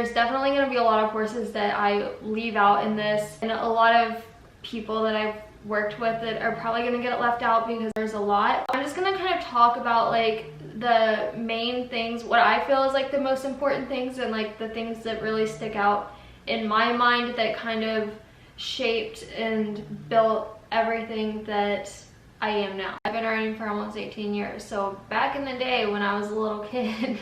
There's definitely going to be a lot of horses that I leave out in this, and a lot of people that I've worked with that are probably going to get left out because there's a lot. I'm just going to kind of talk about like the main things, what I feel is like the most important things, and like the things that really stick out in my mind that kind of shaped and built everything that I am now. I've been riding for almost 18 years. So back in the day when I was a little kid,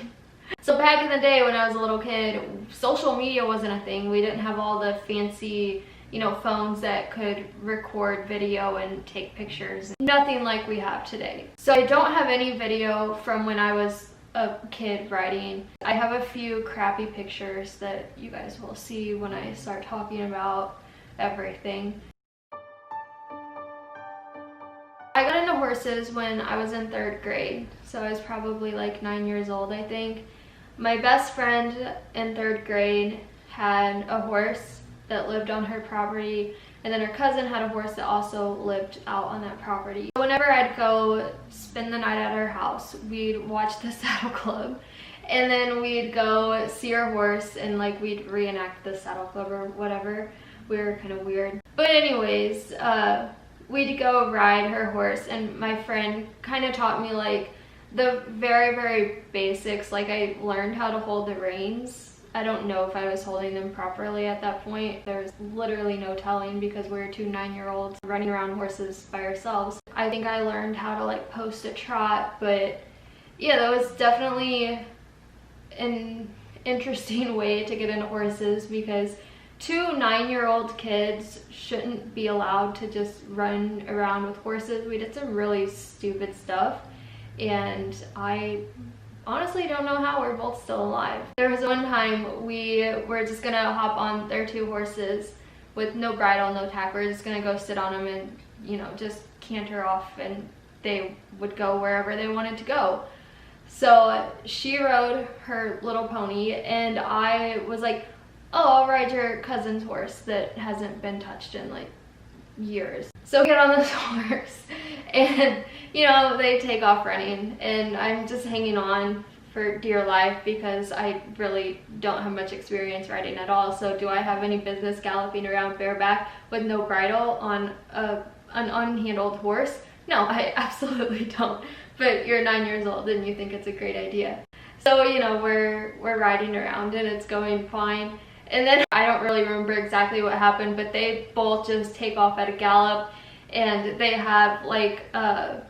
social media wasn't a thing. We didn't have all the fancy, you know, phones that could record video and take pictures. Nothing like we have today. So I don't have any video from when I was a kid riding. I have a few crappy pictures that you guys will see when I start talking about everything. I got into horses when I was in 3rd grade, so I was probably like 9 years old, I think. My best friend in 3rd grade had a horse that lived on her property, and then her cousin had a horse that also lived out on that property. Whenever I'd go spend the night at her house, we'd watch the Saddle Club, and then we'd go see her horse and like we'd reenact the Saddle Club or whatever. We were kind of weird. But anyways, we'd go ride her horse, and my friend kind of taught me like the very basics. Like I learned how to hold the reins. I don't know if I was holding them properly at that point. There's literally no telling because we were 2 9-year-olds running around horses by ourselves. I think I learned how to like post a trot, but yeah, that was definitely an interesting way to get into horses because 2 9-year-old kids shouldn't be allowed to just run around with horses. We did some really stupid stuff, and I honestly don't know how we're both still alive. There was one time we were just gonna hop on their 2 horses with no bridle, no tack. We were just gonna go sit on them and, you know, just canter off, and they would go wherever they wanted to go. So she rode her little pony, and I was like, oh, I'll ride your cousin's horse that hasn't been touched in like years. So get on this horse, and you know, they take off running, and I'm just hanging on for dear life because I really don't have much experience riding at all. So do I have any business galloping around bareback with no bridle on an unhandled horse? No, I absolutely don't. But you're 9 years old and you think it's a great idea. So, you know, we're riding around and it's going fine. And then I don't really remember exactly what happened, but they both just take off at a gallop, and they have like a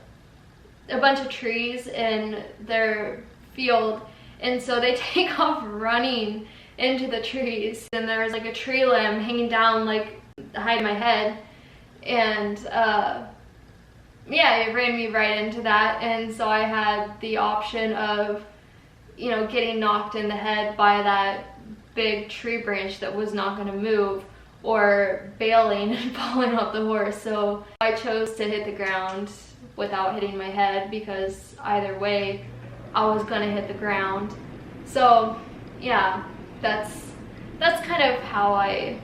bunch of trees in their field, and so they take off running into the trees, and there was like a tree limb hanging down like the height of my head, and yeah, it ran me right into that. And so I had the option of, you know, getting knocked in the head by that big tree branch that was not going to move, or bailing and falling off the horse. So I chose to hit the ground without hitting my head because either way I was going to hit the ground. So yeah, that's kind of how I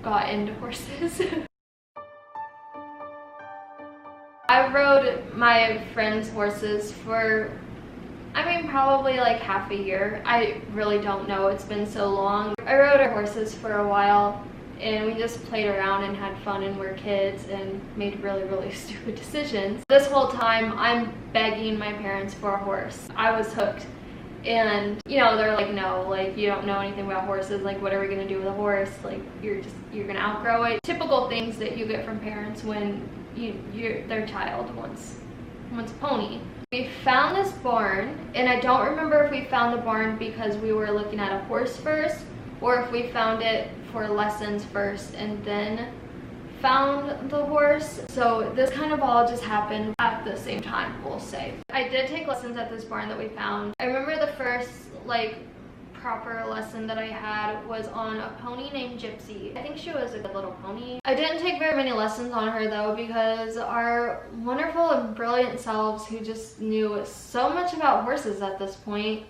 got into horses. I rode my friend's horses for, I mean, probably like half a year. I really don't know, it's been so long. I rode our horses for a while, and we just played around and had fun and were kids and made really stupid decisions. This whole time I'm begging my parents for a horse. I was hooked, and you know, they're like, no, like you don't know anything about horses, like what are we gonna do with a horse, like you're gonna outgrow it. Typical things that you get from parents when their child wants a pony. We found this barn, and I don't remember if we found the barn because we were looking at a horse first, or if we found it for lessons first and then found the horse. So this kind of all just happened at the same time, we'll say. I did take lessons at this barn that we found. I remember the first like proper lesson that I had was on a pony named Gypsy. I think she was a good little pony. I didn't take very many lessons on her though, because our wonderful and brilliant selves, who just knew so much about horses at this point,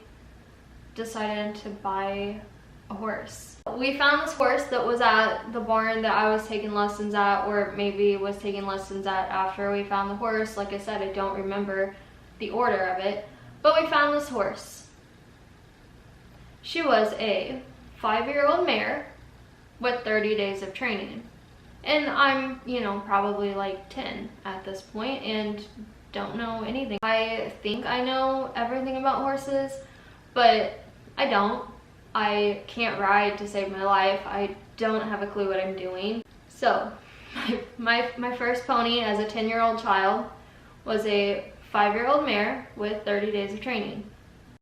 decided to buy a horse. We found this horse that was at the barn that I was taking lessons at, or maybe was taking lessons at after we found the horse. Like I said, I don't remember the order of it, but we found this horse. She was a 5-year-old mare with 30 days of training. And I'm, probably like 10 at this point and don't know anything. I think I know everything about horses, but I don't. I can't ride to save my life. I don't have a clue what I'm doing. So my first pony as a 10-year-old child was a 5-year-old mare with 30 days of training.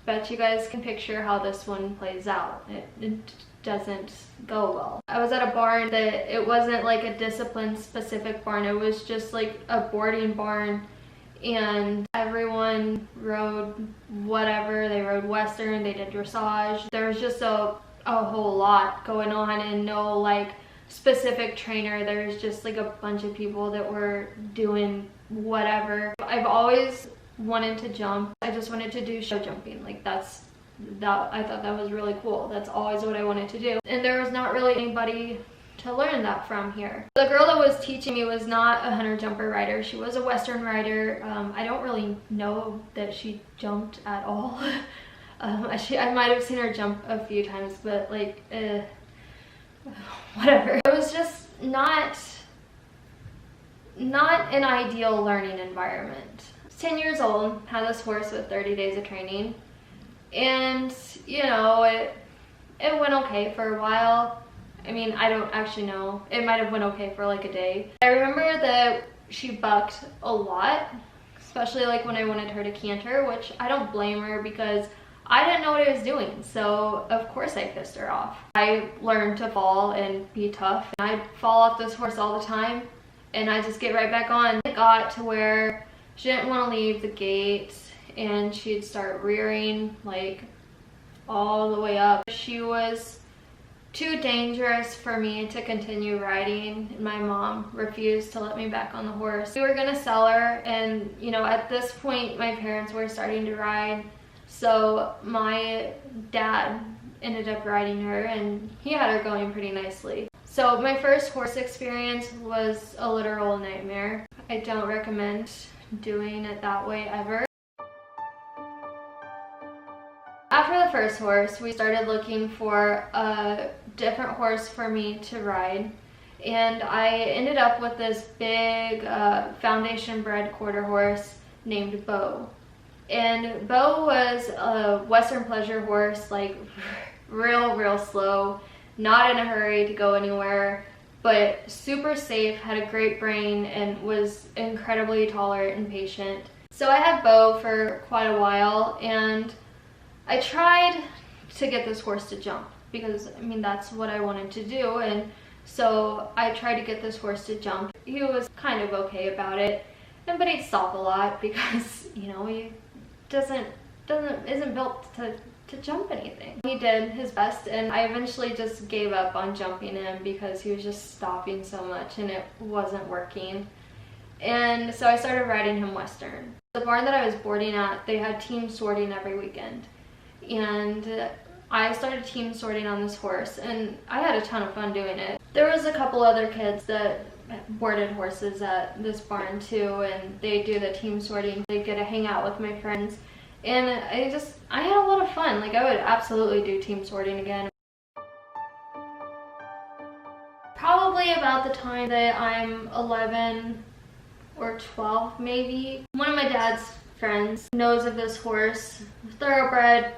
Bet you guys can picture how this one plays out. It doesn't go well. I was at a barn that it wasn't like a discipline specific barn. It was just like a boarding barn, and everyone rode whatever. They rode Western, they did dressage. There was just a whole lot going on, and no like specific trainer. There's just like a bunch of people that were doing whatever. I've always wanted to jump. I just wanted to do show jumping. Like I thought that was really cool. That's always what I wanted to do. And there was not really anybody to learn that from here. The girl that was teaching me was not a hunter jumper rider. She was a Western rider. I don't really know that she jumped at all. I might have seen her jump a few times, but like, whatever. It was just not an ideal learning environment. I was 10 years old, had this horse with 30 days of training, and it went okay for a while. I mean, I don't actually know. It might have went okay for like a day. I remember that she bucked a lot, especially like when I wanted her to canter, which I don't blame her because I didn't know what I was doing. So of course I pissed her off. I learned to fall and be tough. I'd fall off this horse all the time and I just get right back on. It got to where she didn't want to leave the gate and she'd start rearing like all the way up. She was too dangerous for me to continue riding, and my mom refused to let me back on the horse. We were gonna sell her, and at this point my parents were starting to ride, so my dad ended up riding her and he had her going pretty nicely. So my first horse experience was a literal nightmare. I don't recommend doing it that way ever. After the first horse, we started looking for a different horse for me to ride, and I ended up with this big foundation bred quarter horse named Bo. And Bo was a Western pleasure horse, like real slow, not in a hurry to go anywhere, but super safe, had a great brain, and was incredibly tolerant and patient. So I had Bo for quite a while, and I tried to get this horse to jump because, I mean, that's what I wanted to do, and so I tried to get this horse to jump. He was kind of okay about it, but he'd stop a lot because, he isn't built to jump anything. He did his best, and I eventually just gave up on jumping him because he was just stopping so much and it wasn't working. And so I started riding him Western. The barn that I was boarding at, they had team sorting every weekend. And I started team sorting on this horse, and I had a ton of fun doing it. There was a couple other kids that boarded horses at this barn too, and they do the team sorting. They get to hang out with my friends, and I had a lot of fun. Like, I would absolutely do team sorting again. Probably about the time that I'm 11 or 12 maybe. One of my dad's friends knows of this horse, thoroughbred,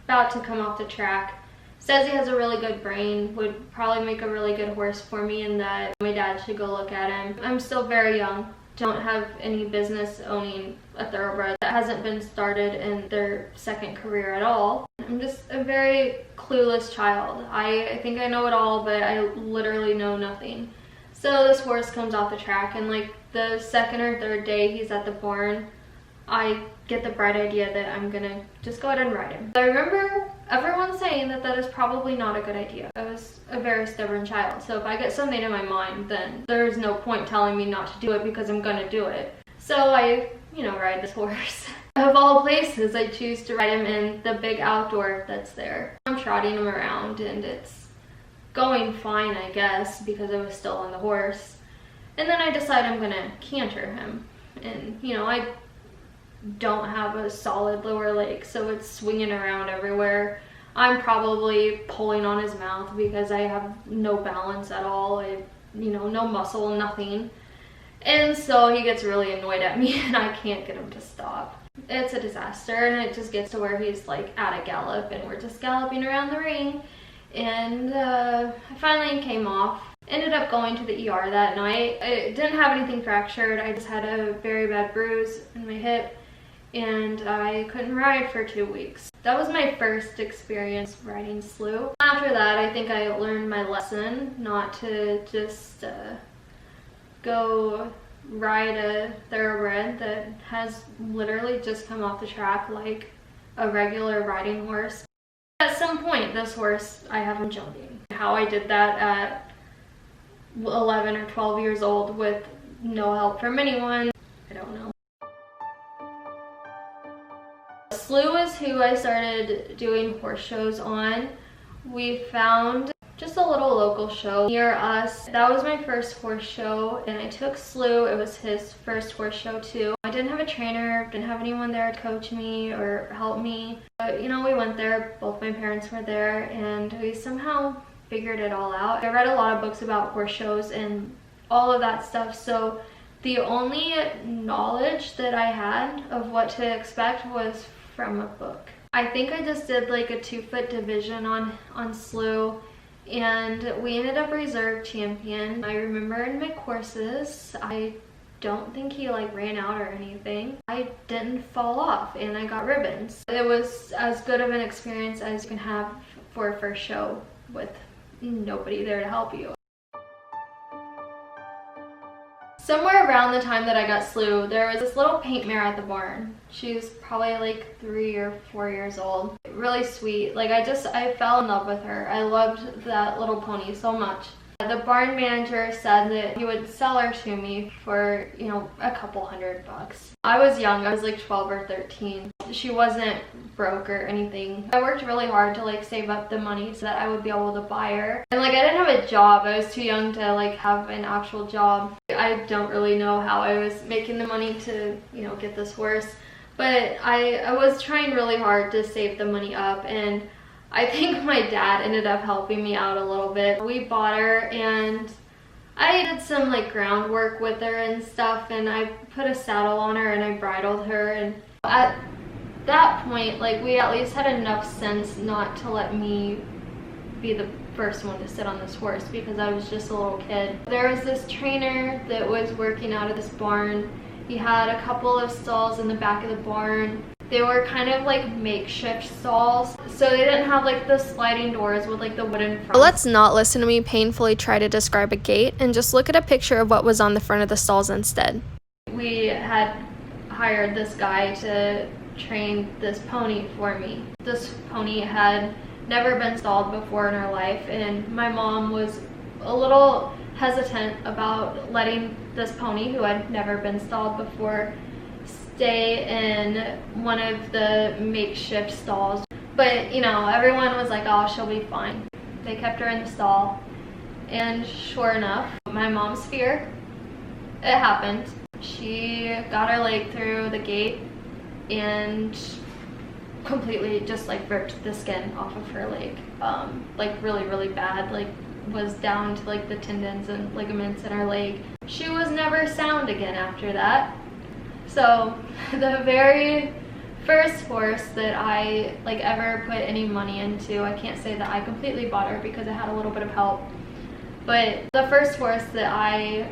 about to come off the track, says he has a really good brain, would probably make a really good horse for me, and that my dad should go look at him. I'm still very young, don't have any business owning a thoroughbred that hasn't been started in their second career at all. I'm just a very clueless child. I think I know it all, but I literally know nothing. So this horse comes off the track, and like the second or third day he's at the barn, I get the bright idea that I'm gonna just go ahead and ride him. I remember everyone saying that that is probably not a good idea. I was a very stubborn child, so if I get something in my mind, then there's no point telling me not to do it because I'm gonna do it. So I, ride this horse. Of all places, I choose to ride him in the big outdoor that's there. I'm trotting him around and it's going fine, I guess, because I was still on the horse. And then I decide I'm gonna canter him. And, I don't have a solid lower leg, so it's swinging around everywhere. I'm probably pulling on his mouth because I have no balance at all. No muscle, nothing. And so he gets really annoyed at me and I can't get him to stop. It's a disaster, and it just gets to where he's like at a gallop and we're just galloping around the ring. And I finally came off. Ended up going to the ER that night. I didn't have anything fractured. I just had a very bad bruise in my hip and I couldn't ride for 2 weeks. That was my first experience riding slew. After that, I think I learned my lesson not to just go ride a thoroughbred that has literally just come off the track like a regular riding horse. At some point, this horse, I have him jumping. How I did that at 11 or 12 years old with no help from anyone, I don't know. Slew is who I started doing horse shows on. We found just a little local show near us. That was my first horse show, and I took Slew. It was his first horse show too. I didn't have a trainer, didn't have anyone there to coach me or help me. But we went there, both my parents were there, and we somehow figured it all out. I read a lot of books about horse shows and all of that stuff, so the only knowledge that I had of what to expect was from a book. I think I just did like a 2-foot division on Slew, and we ended up reserve champion. I remember in my courses, I don't think he like ran out or anything. I didn't fall off and I got ribbons. It was as good of an experience as you can have for a first show with nobody there to help you. Somewhere around the time that I got Slew, there was this little paint mare at the barn. She was probably like 3 or 4 years old. Really sweet. Like I fell in love with her. I loved that little pony so much. The barn manager said that he would sell her to me for, a couple $100. I was young. I was like 12 or 13. She wasn't broke or anything. I worked really hard to like save up the money so that I would be able to buy her. And like I didn't have a job. I was too young to like have an actual job. I don't really know how I was making the money to, get this horse. But I was trying really hard to save the money up, and I think my dad ended up helping me out a little bit. We bought her and I did some like groundwork with her and stuff, and I put a saddle on her and I bridled her, and at that point like we at least had enough sense not to let me be the first one to sit on this horse because I was just a little kid. There was this trainer that was working out of this barn. He had a couple of stalls in the back of the barn. They were kind of like makeshift stalls, so they didn't have like the sliding doors with like the wooden front. Let's not listen to me painfully try to describe a gate and just look at a picture of what was on the front of the stalls instead. We had hired this guy to train this pony for me. This pony had never been stalled before in her life, and my mom was a little hesitant about letting this pony, who had never been stalled before, stay in one of the makeshift stalls. But everyone was like, oh, she'll be fine. They kept her in the stall, and sure enough, my mom's fear, it happened. She got her leg through the gate and completely just like ripped the skin off of her leg, like really, really bad, like was down to like the tendons and ligaments in her leg. She was never sound again after that. So the very first horse that I like ever put any money into, I can't say that I completely bought her because I had a little bit of help, but the first horse that I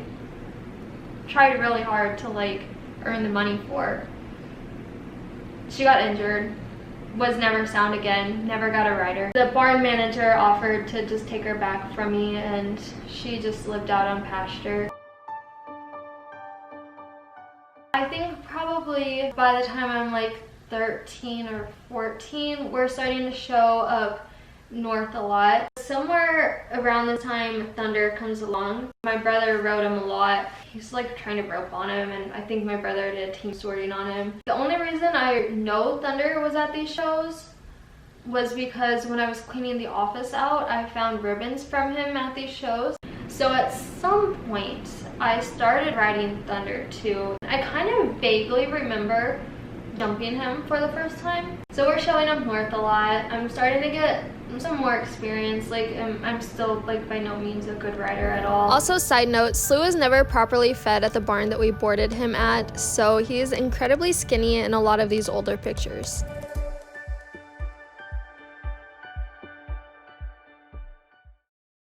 tried really hard to like earn the money for, she got injured, was never sound again, never got a rider. The barn manager offered to just take her back from me, and she just lived out on pasture. I think probably by the time I'm like 13 or 14, we're starting to show up north a lot. Somewhere around the time Thunder comes along, my brother rode him a lot. He's like trying to rope on him, and I think my brother did team sorting on him. The only reason I know Thunder was at these shows was because when I was cleaning the office out, I found ribbons from him at these shows. So at some point, I started riding Thunder too. I kind of vaguely remember jumping him for the first time. So we're showing up north a lot. I'm starting to get some more experience. Like I'm still like by no means a good rider at all. Also, side note, Slew was never properly fed at the barn that we boarded him at, so he is incredibly skinny in a lot of these older pictures.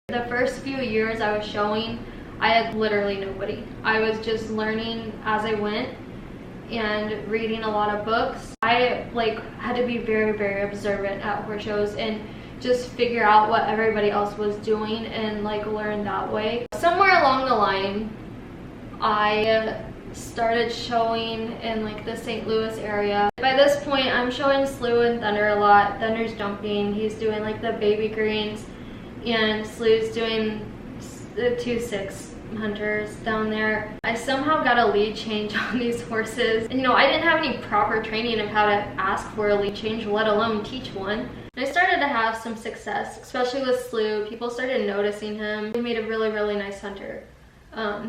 The first few years I was showing, I had literally nobody. I was just learning as I went and reading a lot of books. I like had to be very, very observant at horse shows and just figure out what everybody else was doing and like learn that way. Somewhere along the line, I started showing in like the St. Louis area. By this point, I'm showing Slew and Thunder a lot. Thunder's jumping, he's doing like the baby greens, and Slew's doing the 2-6 hunters down there. I somehow got a lead change on these horses. And, you know, I didn't have any proper training of how to ask for a lead change, let alone teach one. And I started to have some success, especially with Slew. People started noticing him. He made a really, really nice hunter.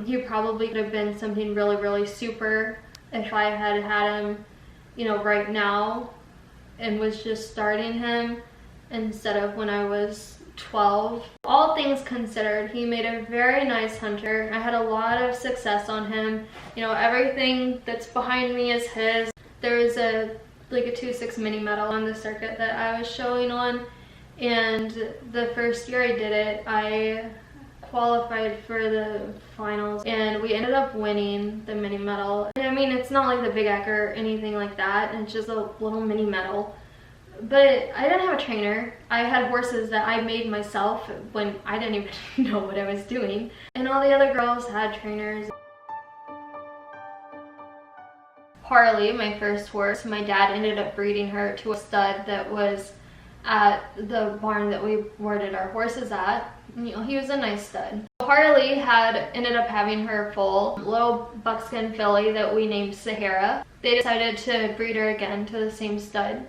He probably could have been something really, really super if I had had him, you know, right now and was just starting him instead of when I was 12. All things considered, he made a very nice hunter. I had a lot of success on him. You know, everything that's behind me is his. There was a 2-6 mini medal on the circuit that I was showing on, and the first year I did it, I qualified for the finals and we ended up winning the mini medal. And I mean, it's not like the Big Eck or anything like that, it's just a little mini medal. But I didn't have a trainer. I had horses that I made myself when I didn't even know what I was doing. And all the other girls had trainers. Harley, my first horse, my dad ended up breeding her to a stud that was at the barn that we boarded our horses at. You know, he was a nice stud. Harley ended up having her foal, little buckskin filly that we named Sahara. They decided to breed her again to the same stud.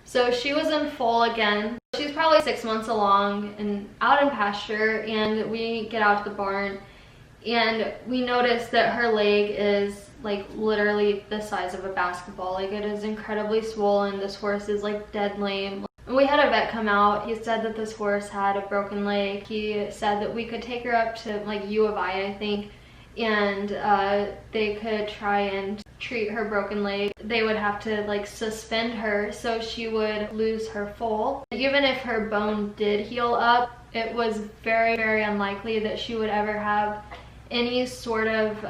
So she was in foal again. She's probably 6 months along and out in pasture, and we get out to the barn and we notice that her leg is like literally the size of a basketball. Like, it is incredibly swollen. This horse is like dead lame. We had a vet come out. He said that this horse had a broken leg. He said that we could take her up to like U of I think, and they could try and treat her broken leg. They would have to like suspend her so she would lose her foal. Even if her bone did heal up, it was very, very unlikely that she would ever have any sort of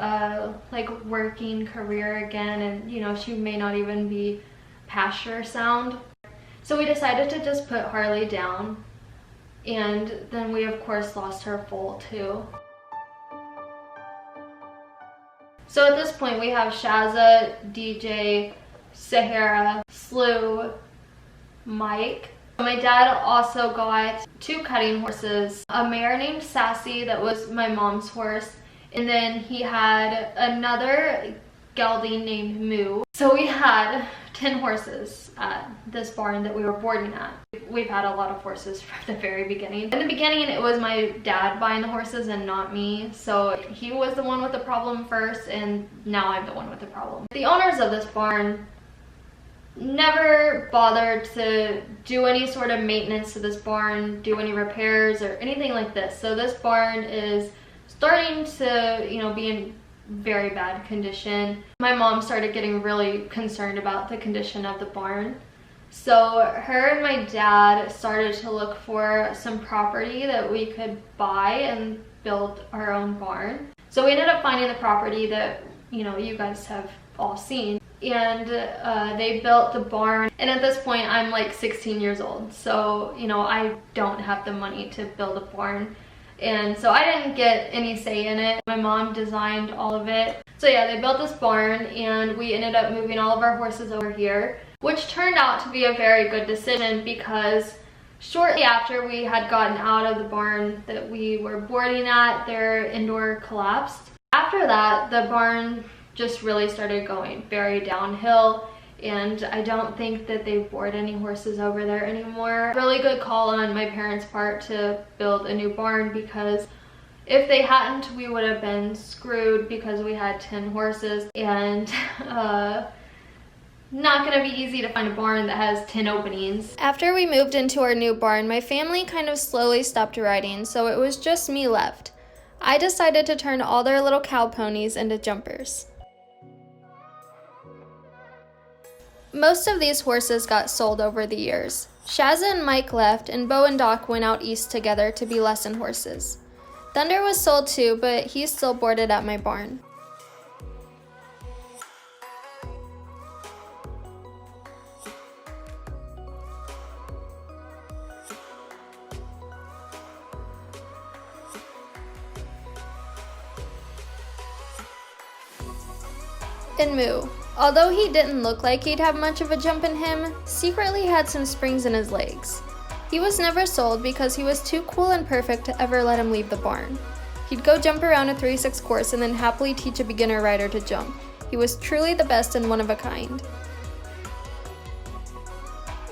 like working career again, and you know, she may not even be pasture sound. So we decided to just put Harley down, and then we of course lost her foal too. So at this point we have Shazza, DJ, Sahara, Slew, Mike. My dad also got 2 cutting horses, a mare named Sassy that was my mom's horse, and then he had another gelding named Moo. So we had 10 horses at this barn that we were boarding at. We've had a lot of horses from the very beginning. In the beginning, it was my dad buying the horses and not me. So he was the one with the problem first, and now I'm the one with the problem. The owners of this barn never bothered to do any sort of maintenance to this barn, do any repairs or anything like this. So this barn is starting to, you know, be in very bad condition. My mom started getting really concerned about the condition of the barn. So her and my dad started to look for some property that we could buy and build our own barn. So we ended up finding the property that, you know, you guys have all seen. And they built the barn. And at this point, I'm like 16 years old. So, you know, I don't have the money to build a barn. And so I didn't get any say in it. My mom designed all of it. So yeah, they built this barn and we ended up moving all of our horses over here, which turned out to be a very good decision because shortly after we had gotten out of the barn that we were boarding at, their indoor collapsed. After that, the barn just really started going very downhill, and I don't think that they board any horses over there anymore. Really good call on my parents' part to build a new barn, because if they hadn't, we would have been screwed because we had 10 horses, and not gonna be easy to find a barn that has 10 openings. After we moved into our new barn, my family kind of slowly stopped riding, so it was just me left. I decided to turn all their little cow ponies into jumpers. Most of these horses got sold over the years. Shazza and Mike left, and Bo and Doc went out east together to be lesson horses. Thunder was sold too, but he's still boarded at my barn. And Moo, although he didn't look like he'd have much of a jump in him, secretly had some springs in his legs. He was never sold because he was too cool and perfect to ever let him leave the barn. He'd go jump around a 3-6 course and then happily teach a beginner rider to jump. He was truly the best and one of a kind.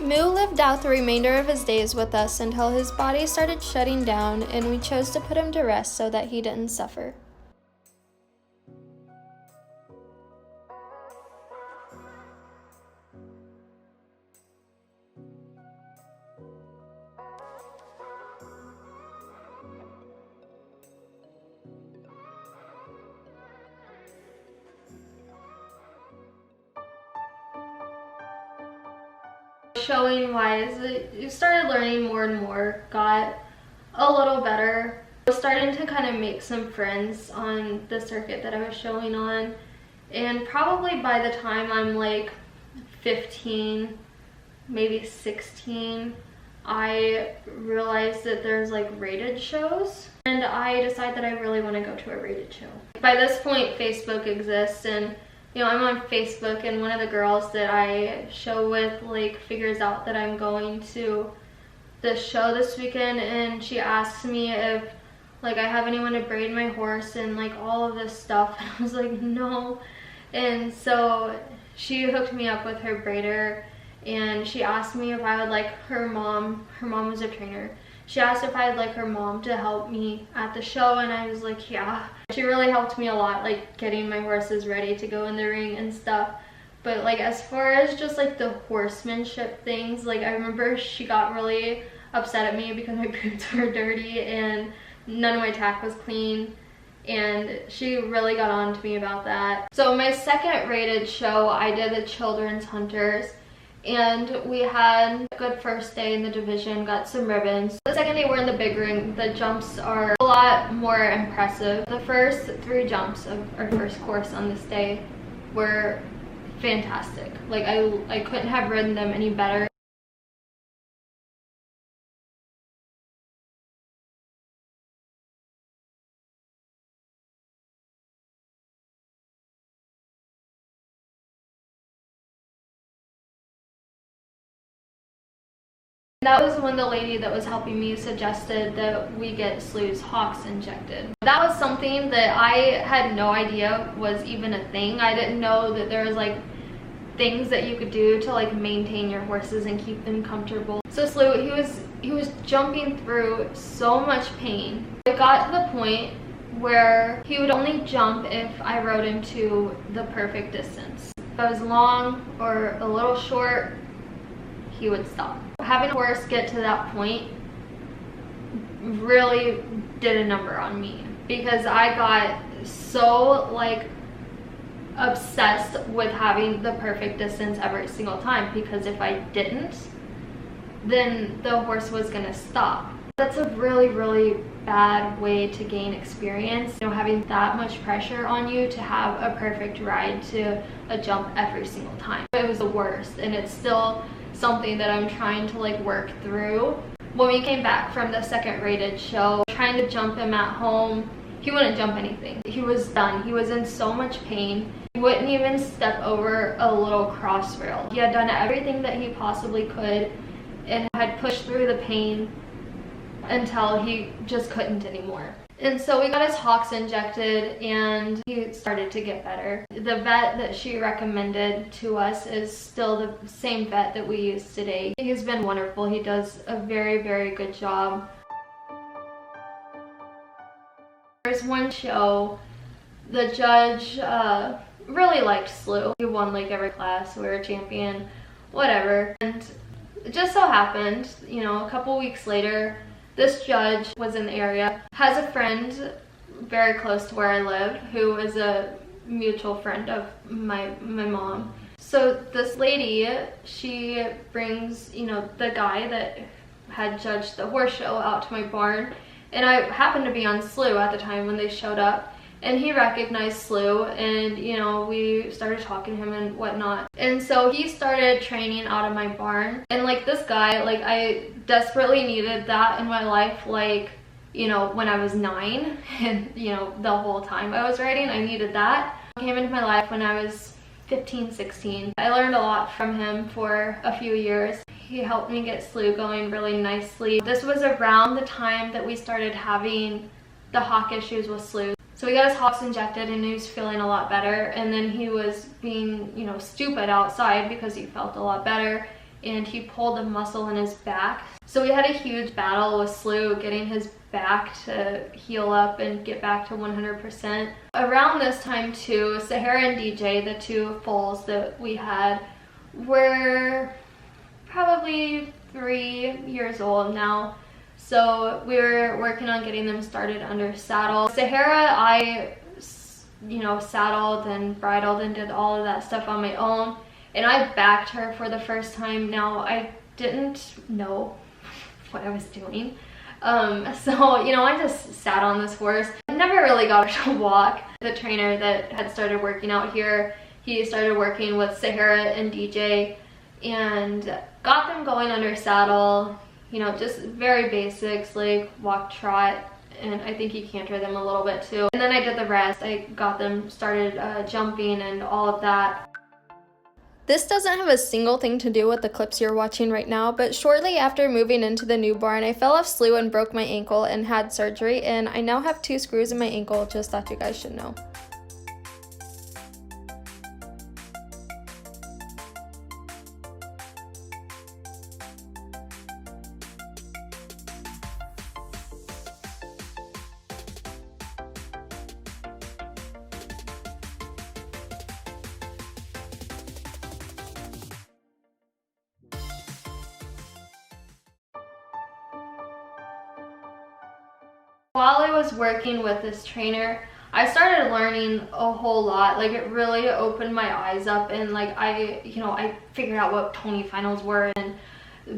Moo lived out the remainder of his days with us until his body started shutting down and we chose to put him to rest so that he didn't suffer. Showing wise, you started learning more and more, got a little better. I was starting to kind of make some friends on the circuit that I was showing on, and probably by the time I'm like 15, maybe 16, I realized that there's like rated shows, and I decided that I really want to go to a rated show. By this point, Facebook exists, and I'm on Facebook, and one of the girls that I show with like figures out that I'm going to the show this weekend, and she asks me if like I have anyone to braid my horse and like all of this stuff, and I was like, no. And so she hooked me up with her braider, and she asked me if I would like her mom was a trainer. She asked if I'd like her mom to help me at the show, and I was like, yeah. She really helped me a lot, like getting my horses ready to go in the ring and stuff. But like as far as just like the horsemanship things, like I remember she got really upset at me because my boots were dirty and none of my tack was clean, and she really got on to me about that. So my second rated show, I did the Children's Hunters, and we had a good first day in the division, got some ribbons. The second day we're in the big ring, the jumps are a lot more impressive. The first 3 jumps of our first course on this day were fantastic. Like I couldn't have ridden them any better. That was when the lady that was helping me suggested that we get Slew's hocks injected. That was something that I had no idea was even a thing. I didn't know that there was like things that you could do to like maintain your horses and keep them comfortable. So Slew, he was jumping through so much pain. It got to the point where he would only jump if I rode him to the perfect distance. If I was long or a little short, he would stop. Having a horse get to that point really did a number on me, because I got so like obsessed with having the perfect distance every single time, because if I didn't, then the horse was gonna stop. That's a really, really bad way to gain experience, having that much pressure on you to have a perfect ride to a jump every single time. It was the worst, and it's still something that I'm trying to like work through. When we came back from the second rated show, trying to jump him at home, he wouldn't jump anything. He was done. He was in so much pain. He wouldn't even step over a little cross rail. He had done everything that he possibly could and had pushed through the pain until he just couldn't anymore. And so we got his hocks injected, and he started to get better. The vet that she recommended to us is still the same vet that we use today. He's been wonderful. He does a very, very good job. There's one show, the judge really liked Slew. He won like every class, we were a champion, whatever. And it just so happened, you know, a couple weeks later, this judge was in the area, has a friend very close to where I lived who is a mutual friend of my mom. So this lady, she brings, you know, the guy that had judged the horse show out to my barn, and I happened to be on Slew at the time when they showed up, and he recognized Slew, and you know, we started talking to him and whatnot. And so he started training out of my barn, and like this guy, like I desperately needed that in my life, like, you know, when I was 9 and you know, the whole time I was riding, I needed that. He came into my life when I was 15, 16. I learned a lot from him for a few years. He helped me get Slew going really nicely. This was around the time that we started having the hock issues with Slew. So he got his hocks injected and he was feeling a lot better, and then he was being, you know, stupid outside because he felt a lot better, and he pulled a muscle in his back. So we had a huge battle with Slew getting his back to heal up and get back to 100%. Around this time too, Sahara and DJ, the two foals that we had, were probably 3 years old now. So we were working on getting them started under saddle. Sahara, I, you know, saddled and bridled and did all of that stuff on my own. And I backed her for the first time. Now, I didn't know what I was doing. So, you know, I just sat on this horse. I never really got her to walk. The trainer that had started working out here, he started working with Sahara and DJ and got them going under saddle. You know, just very basics like walk, trot, and I think he cantered them a little bit too. And then I did the rest. I got them started jumping and all of that. This doesn't have a single thing to do with the clips you're watching right now, but shortly after moving into the new barn, I fell off Slew and broke my ankle and had surgery, and I now have 2 screws in my ankle. Just thought you guys should know. While I was working with this trainer, I started learning a whole lot. Like, it really opened my eyes up, and like I figured out what Tony finals were and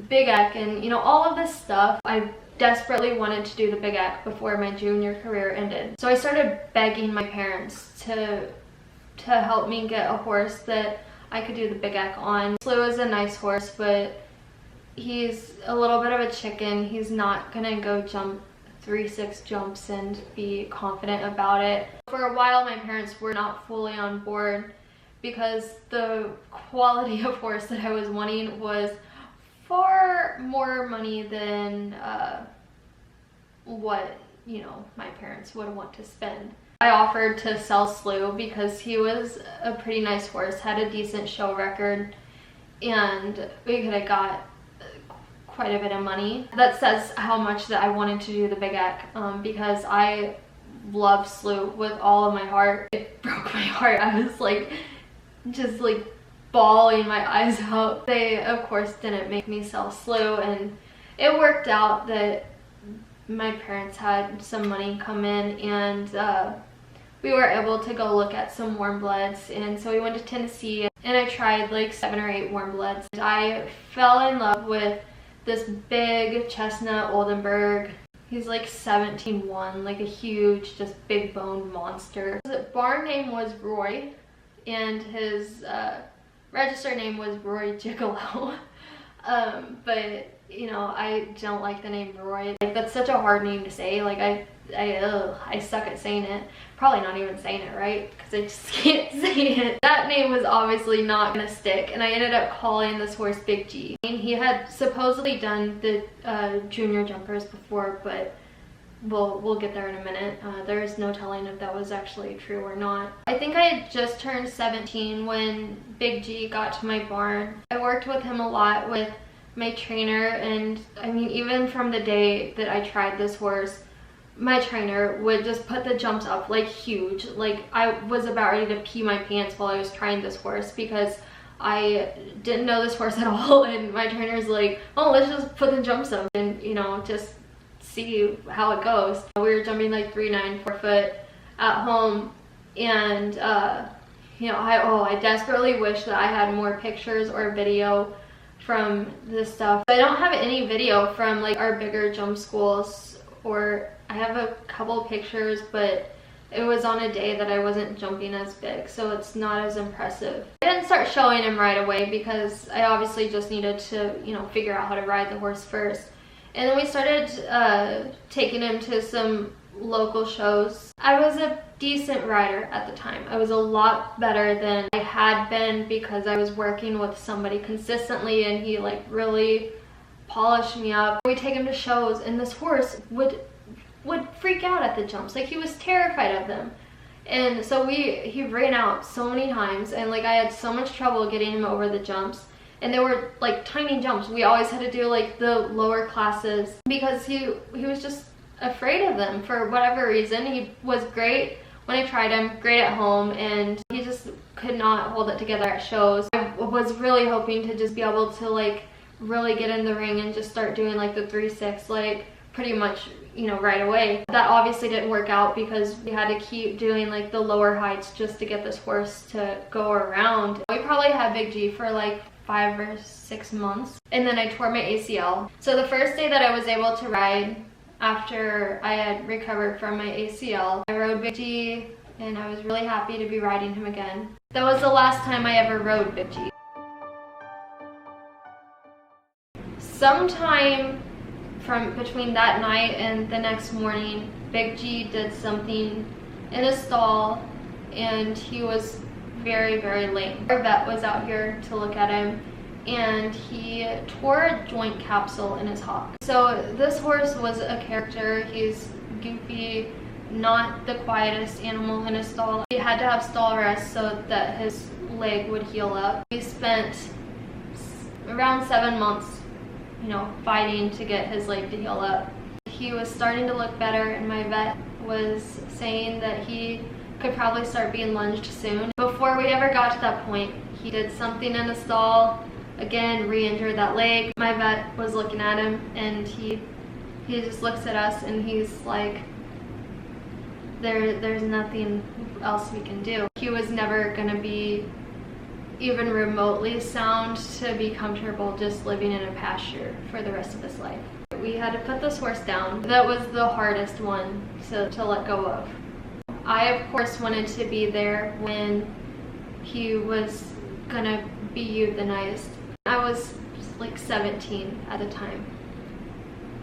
Big Eck and, you know, all of this stuff. I desperately wanted to do the Big Eck before my junior career ended. So I started begging my parents to help me get a horse that I could do the Big Eck on. Slew is a nice horse, but he's a little bit of a chicken. He's not gonna go jump 3-6 jumps and be confident about it. For a while, my parents were not fully on board because the quality of horse that I was wanting was far more money than what, you know, my parents would want to spend. I offered to sell Slew because he was a pretty nice horse, had a decent show record, and we could have got quite a bit of money. That says how much that I wanted to do the Big Eck, because I love Slew with all of my heart. It broke my heart. I was like, just like bawling my eyes out. They of course didn't make me sell Slew, and it worked out that my parents had some money come in, and we were able to go look at some warm bloods. And so we went to Tennessee and I tried like 7 or 8 warm bloods. I fell in love with this big chestnut Oldenburg. He's like 17-1, like a huge, just big boned monster. His barn name was Roy, and his register name was Roy Gigolo. But you know, I don't like the name Roy. Like, that's such a hard name to say. Like I suck at saying it. Probably not even saying it right, because I just can't say it. That name was obviously not gonna stick, and I ended up calling this horse Big G. He had supposedly done the junior jumpers before, but we'll get there in a minute. There's no telling if that was actually true or not. I think I had just turned 17 when Big G got to my barn. I worked with him a lot with my trainer, and I mean, even from the day that I tried this horse, my trainer would just put the jumps up like huge. Like I was about ready to pee my pants while I was trying this horse because I didn't know this horse at all, and my trainer's like, oh, let's just put the jumps up and, you know, just see how it goes. We were jumping like 3.9, 4 foot at home, and you know, I desperately wish that I had more pictures or video from this stuff. I don't have any video from like our bigger jump schools, or I have a couple pictures, but it was on a day that I wasn't jumping as big, so it's not as impressive. I didn't start showing him right away because I obviously just needed to, you know, figure out how to ride the horse first. And then we started taking him to some local shows. I was a decent rider at the time. I was a lot better than I had been because I was working with somebody consistently, and he like really polished me up. We take him to shows, and this horse would freak out at the jumps. Like, he was terrified of them. And so he ran out so many times, and like I had so much trouble getting him over the jumps. And they were like tiny jumps. We always had to do like the lower classes because he was just afraid of them for whatever reason. He was great when I tried him, great at home, and he just could not hold it together at shows. I was really hoping to just be able to like really get in the ring and just start doing like the 3-6 like pretty much, you know, right away. That obviously didn't work out because we had to keep doing like the lower heights just to get this horse to go around. We probably had Big G for like 5 or 6 months, and then I tore my ACL. So the first day that I was able to ride after I had recovered from my ACL, I rode Big G, and I was really happy to be riding him again. That was the last time I ever rode Big G. Sometime from between that night and the next morning, Big G did something in a stall, and he was very, very lame. Our vet was out here to look at him, and he tore a joint capsule in his hock. So this horse was a character. He's goofy, not the quietest animal in a stall. He had to have stall rest so that his leg would heal up. We spent around 7 months, you know, fighting to get his leg to heal up. He was starting to look better, and my vet was saying that he could probably start being lunged soon. Before we ever got to that point, he did something in the stall, again, re-injured that leg. My vet was looking at him, and he just looks at us, and he's like, there's nothing else we can do. He was never gonna be even remotely sound to be comfortable just living in a pasture for the rest of his life. We had to put this horse down. That was the hardest one to let go of. I, of course, wanted to be there when he was gonna be euthanized. I was like 17 at the time.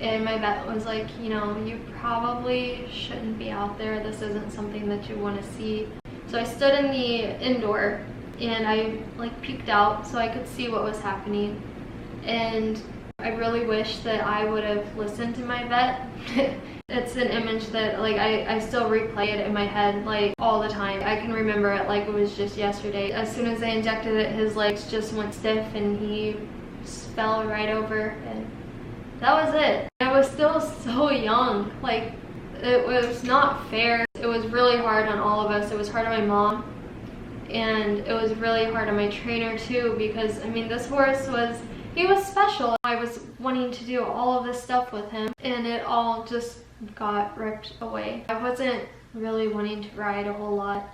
And my vet was like, you know, you probably shouldn't be out there. This isn't something that you want to see. So I stood in the indoor, and I like peeked out so I could see what was happening. And I really wish that I would have listened to my vet. It's an image that like I still replay it in my head like all the time. I can remember it like it was just yesterday. As soon as they injected it, his legs just went stiff, and he fell right over, and that was it. I was still so young. Like, it was not fair. It was really hard on all of us. It was hard on my mom, and it was really hard on my trainer too, because I mean, this horse he was special. I was wanting to do all of this stuff with him, and it all just got ripped away. I wasn't really wanting to ride a whole lot.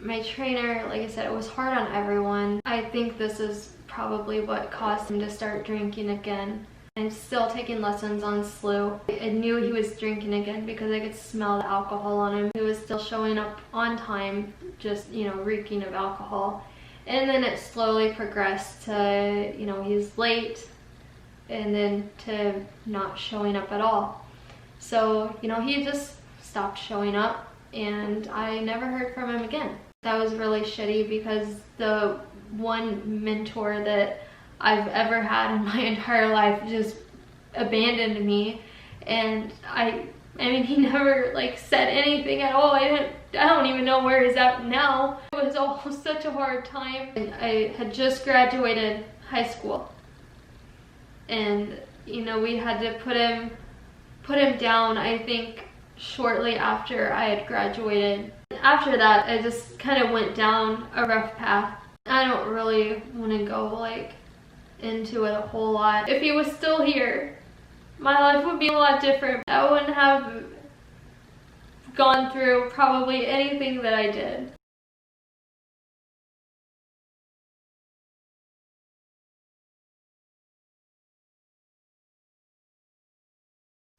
My trainer, like I said, it was hard on everyone. I think this is probably what caused him to start drinking again. I'm still taking lessons on Slew. I knew he was drinking again because I could smell the alcohol on him. He was still showing up on time, just, you know, reeking of alcohol. And then it slowly progressed to, you know, he's late, and then to not showing up at all. So, you know, he just stopped showing up, and I never heard from him again. That was really shitty because the one mentor that I've ever had in my entire life just abandoned me, and I mean, he never like said anything at all. I don't even know where he's at now. It was all such a hard time. I had just graduated high school, and you know, we had to put put him down, I think, shortly after I had graduated. After that, I just kind of went down a rough path. I don't really want to go like into it a whole lot. If he was still here, my life would be a lot different. I wouldn't have gone through probably anything that I did.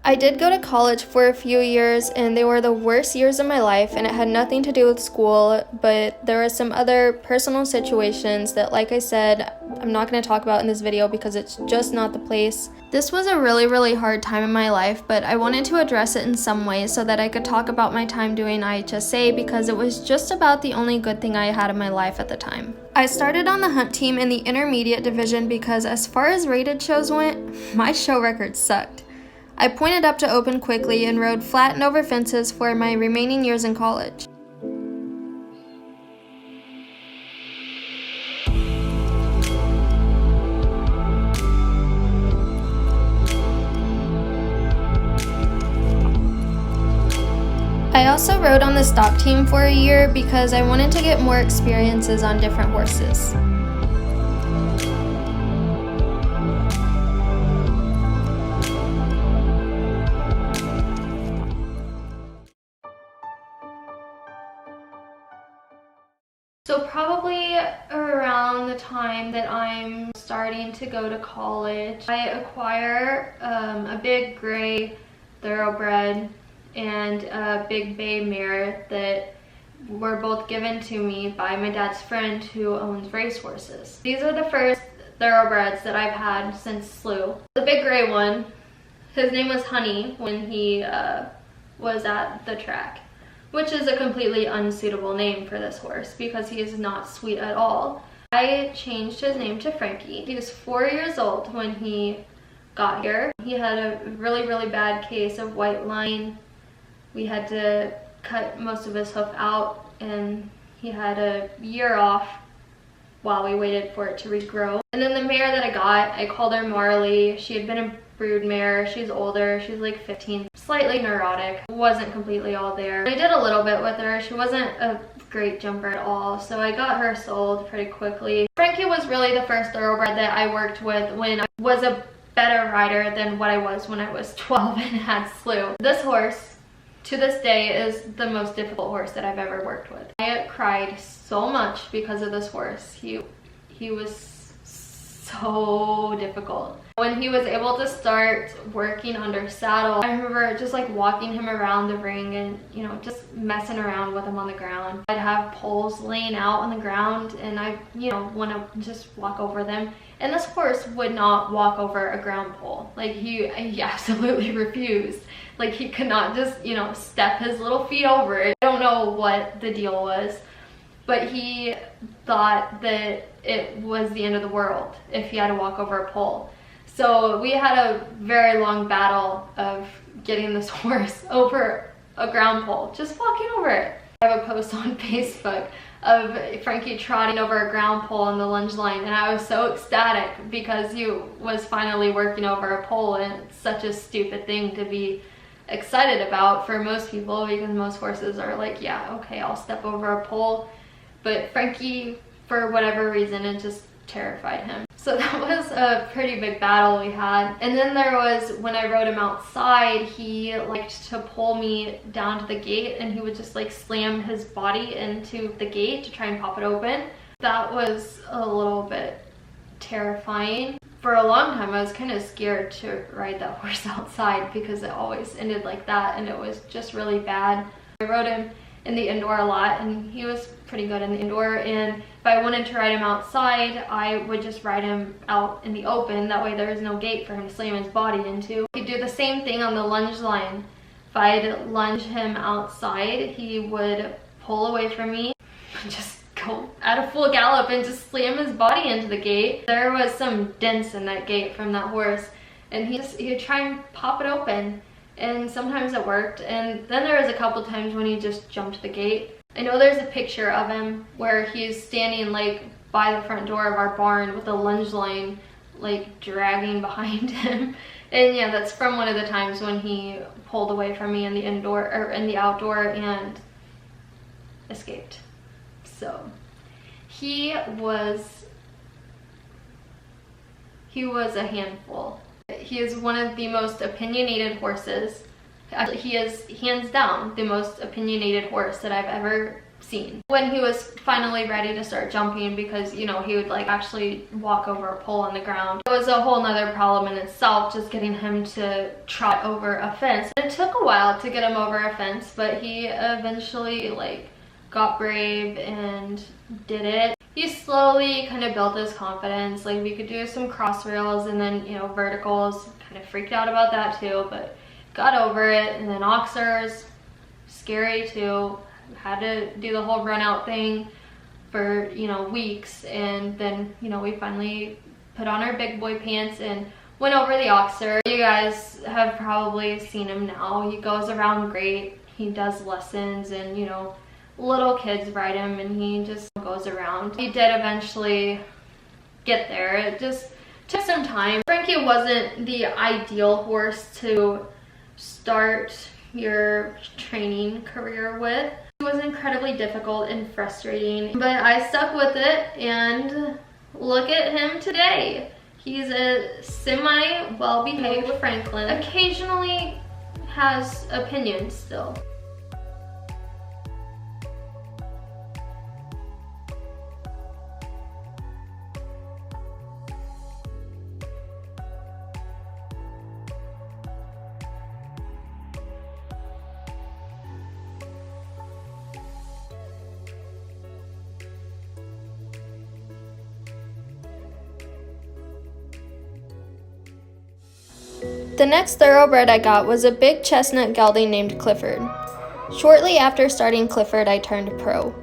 I did go to college for a few years, and they were the worst years of my life, and it had nothing to do with school, but there were some other personal situations that, like I said, I'm not going to talk about in this video because it's just not the place. This was a really hard time in my life, but I wanted to address it in some way so that I could talk about my time doing IHSA because it was just about the only good thing I had in my life at the time. I started on the hunt team in the intermediate division because as far as rated shows went, my show record sucked. I pointed up to open quickly and rode flat and over fences for my remaining years in college. I also rode on the stock team for a year because I wanted to get more experiences on different horses. So probably around the time that I'm starting to go to college, I acquire a big gray thoroughbred and a big bay mare that were both given to me by my dad's friend who owns racehorses. These are the first thoroughbreds that I've had since Slew. The big gray one, his name was Honey when he was at the track, which is a completely unsuitable name for this horse because he is not sweet at all. I changed his name to Frankie. He was 4 years old when he got here. He had a really bad case of white line. We had to cut most of his hoof out and he had a year off while we waited for it to regrow. And then the mare that I got, I called her Marley. She had been a brood mare. She's older. She's like 15. Slightly neurotic. Wasn't completely all there. I did a little bit with her. She wasn't a great jumper at all, so I got her sold pretty quickly. Frankie was really the first thoroughbred that I worked with when I was a better rider than what I was when I was 12 and had Slew. This horse, to this day, is the most difficult horse that I've ever worked with. I cried so much because of this horse. He was so difficult. When he was able to start working under saddle, I remember just like walking him around the ring and, you know, just messing around with him on the ground. I'd have poles laying out on the ground and I, you know, want to just walk over them. And this horse would not walk over a ground pole. Like he absolutely refused. Like he could not just, you know, step his little feet over it. I don't know what the deal was, but he thought that it was the end of the world if he had to walk over a pole. So we had a very long battle of getting this horse over a ground pole, just walking over it. I have a post on Facebook of Frankie trotting over a ground pole on the lunge line, and I was so ecstatic because he was finally working over a pole, and it's such a stupid thing to be excited about for most people because most horses are like, yeah, okay, I'll step over a pole. But Frankie, for whatever reason, it just terrified him. So that was a pretty big battle we had. And then there was, when I rode him outside, he liked to pull me down to the gate and he would just like slam his body into the gate to try and pop it open. That was a little bit terrifying. For a long time I was kind of scared to ride that horse outside because it always ended like that and it was just really bad. I rode him in the indoor a lot and he was pretty good in the indoor, and if I wanted to ride him outside I would just ride him out in the open. That way there was no gate for him to slam his body into. He'd do the same thing on the lunge line. If I'd lunge him outside he would pull away from me and just go at a full gallop and just slam his body into the gate. There was some dents in that gate from that horse and he'd try and pop it open, and sometimes it worked, and then there was a couple times when he just jumped the gate. I know there's a picture of him where he's standing like by the front door of our barn with a lunge line like dragging behind him, And yeah, that's from one of the times when he pulled away from me in the outdoor and escaped. So he was a handful. He is one of the most opinionated horses. He is hands down the most opinionated horse that I've ever seen. When he was finally ready to start jumping, because you know he would like actually walk over a pole on the ground, it was a whole nother problem in itself, just getting him to trot over a fence. It took a while to get him over a fence, but he eventually like got brave and did it. He slowly kind of built his confidence. Like we could do some cross rails and then, you know, verticals. Kind of freaked out about that too, but got over it. And then oxers, scary too. Had to do the whole run out thing for, you know, weeks. And then, you know, we finally put on our big boy pants and went over the oxer. You guys have probably seen him now. He goes around great. He does lessons and, you know, little kids ride him and he just goes around. He did eventually get there. It just took some time. Frankie wasn't the ideal horse to start your training career with. It was incredibly difficult and frustrating, but I stuck with it and look at him today. He's a semi-well-behaved Franklin. Occasionally has opinions still. The next thoroughbred I got was a big chestnut gelding named Clifford. Shortly after starting Clifford, I turned pro.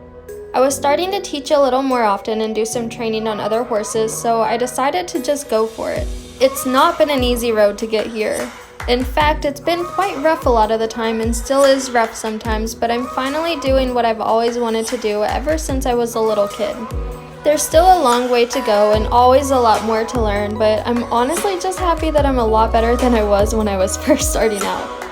I was starting to teach a little more often and do some training on other horses, so I decided to just go for it. It's not been an easy road to get here. In fact, it's been quite rough a lot of the time and still is rough sometimes, but I'm finally doing what I've always wanted to do ever since I was a little kid. There's still a long way to go and always a lot more to learn, but I'm honestly just happy that I'm a lot better than I was when I was first starting out.